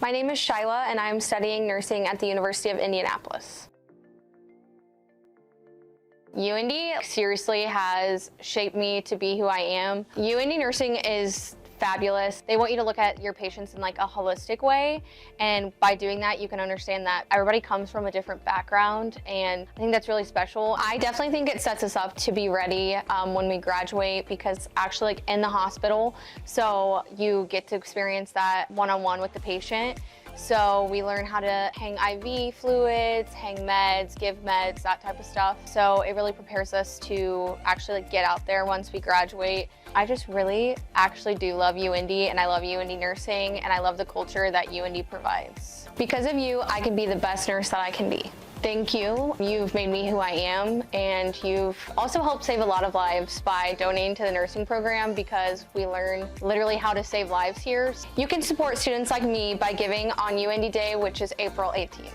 My name is Shylah, and I'm studying nursing at the University of Indianapolis. UIndy seriously has shaped me to be who I am. UIndy nursing is fabulous. They want you to look at your patients in like a holistic way, and by doing that you can understand that everybody comes from a different background, and I think that's really special. I definitely think it sets us up to be ready when we graduate, because actually like in the hospital, so you get to experience that one-on-one with the patient. So we learn how to hang IV fluids, hang meds, give meds, that type of stuff. So it really prepares us to actually get out there once we graduate. I just really actually do love UIndy, and I love UIndy nursing, and I love the culture that UIndy provides. Because of you, I can be the best nurse that I can be. Thank you. You've made me who I am, and you've also helped save a lot of lives by donating to the nursing program, because we learn literally how to save lives here. You can support students like me by giving on UIndy Day, which is April 18th.